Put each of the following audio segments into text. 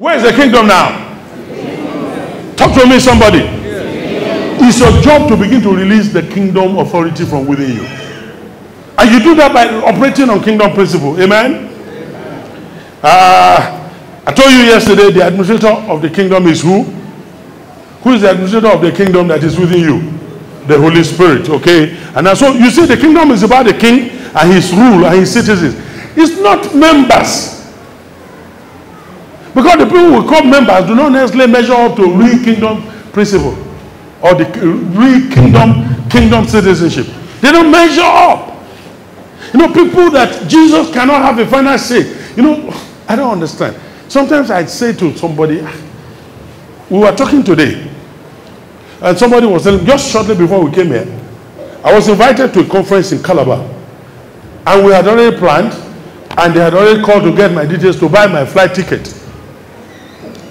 Where is the kingdom now? Talk to me, somebody. It's your job to begin to release the kingdom authority from within you. And you do that by operating on kingdom principle. Amen? I told you yesterday the administrator of the kingdom is who? Who is the administrator of the kingdom that is within you? The Holy Spirit, okay? And so you see the kingdom is about the king and his rule and his citizens. It's not members. Because the people who call members do not necessarily measure up to real kingdom principle or the real kingdom citizenship. They don't measure up. You know, people that Jesus cannot have a final say. You know, I don't understand. Sometimes I'd say to somebody, we were talking today, and somebody was telling, just shortly before we came here, I was invited to a conference in Calabar, and we had already planned, and they had already called to get my details to buy my flight ticket.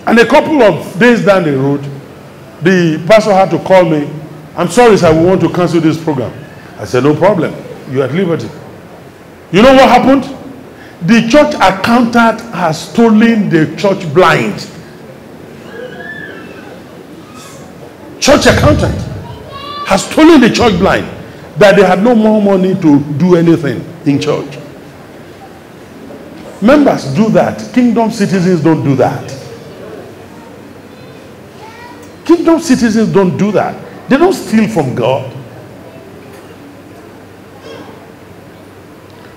And a couple of days down the road, the pastor had to call me. I'm sorry, sir, we want to cancel this program. I said, no problem. You're at liberty. You know what happened? The church accountant has stolen the church blind. Church accountant has stolen the church blind, that they had no more money to do anything in church. Members do that. Kingdom citizens don't do that. Kingdom citizens don't do that. They don't steal from God.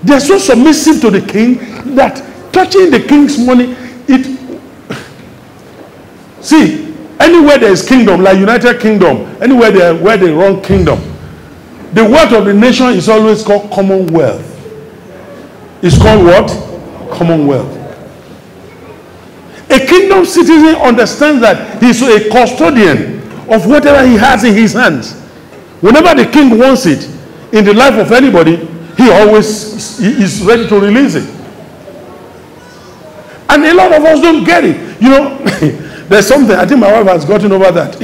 They are so submissive to the king that touching the king's money, see, anywhere there is kingdom, like United Kingdom, anywhere where they run kingdom, the wealth of the nation is always called commonwealth. It's called what? Commonwealth. A kingdom citizen understands that he's a custodian of whatever he has in his hands. Whenever the king wants it in the life of anybody, he always is ready to release it. And a lot of us don't get it. You know, there's something, I think my wife has gotten over that.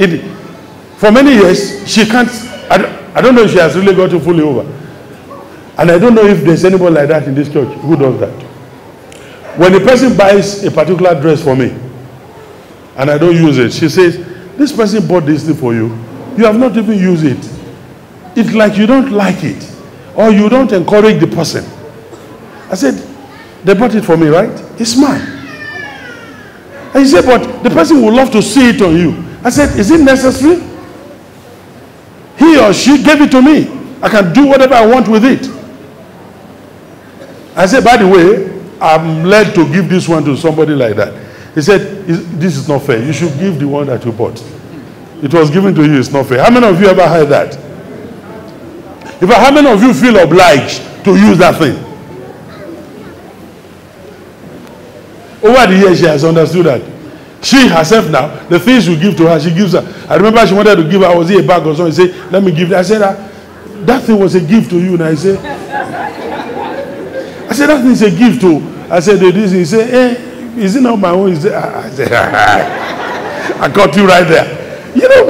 For many years, she can't, I don't know if she has really gotten fully over. And I don't know if there's anybody like that in this church who does that. When a person buys a particular dress for me, and I don't use it, she says, this person bought this thing for you. You have not even used it. It's like you don't like it. Or you don't encourage the person. I said, they bought it for me, right? It's mine. And he said, but the person would love to see it on you. I said, is it necessary? He or she gave it to me. I can do whatever I want with it. I said, by the way, I'm led to give this one to somebody like that. He said, this is not fair. You should give the one that you bought. It was given to you, it's not fair. How many of you ever heard that? How many of you feel obliged to use that thing? Over the years, she has understood that. She herself now, the things you give to her, she gives her. I remember she wanted to give her, was it a bag or something? She said, let me give it. I said, that thing was a gift to you. And I said, that thing is a gift to. I said, he said, is it not my own? I said, I got you right there. You know,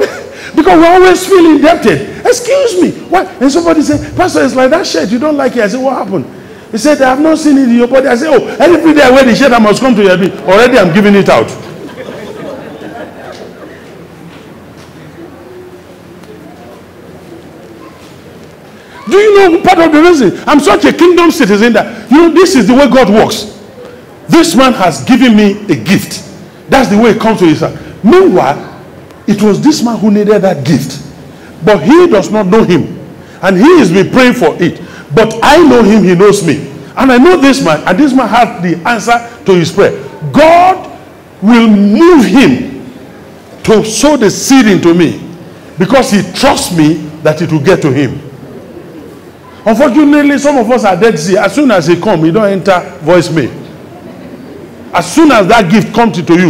because we always feel indebted. Excuse me. What? And somebody said, Pastor, it's like that shirt. You don't like it. I said, what happened? He said, I have not seen it in your body. I said, oh, every day I wear the shirt, I must come to your body. Already I'm giving it out. Do you know part of the reason? I'm such a kingdom citizen that, you know, this is the way God works. This man has given me a gift. That's the way it comes to his heart. Meanwhile, it was this man who needed that gift. But he does not know him. And he has been praying for it. But I know him, he knows me. And I know this man, and this man has the answer to his prayer. God will move him to sow the seed into me because he trusts me that it will get to him. Unfortunately, some of us are dead sea. As soon as he comes, he don't enter voicemail. As soon as that gift comes to you,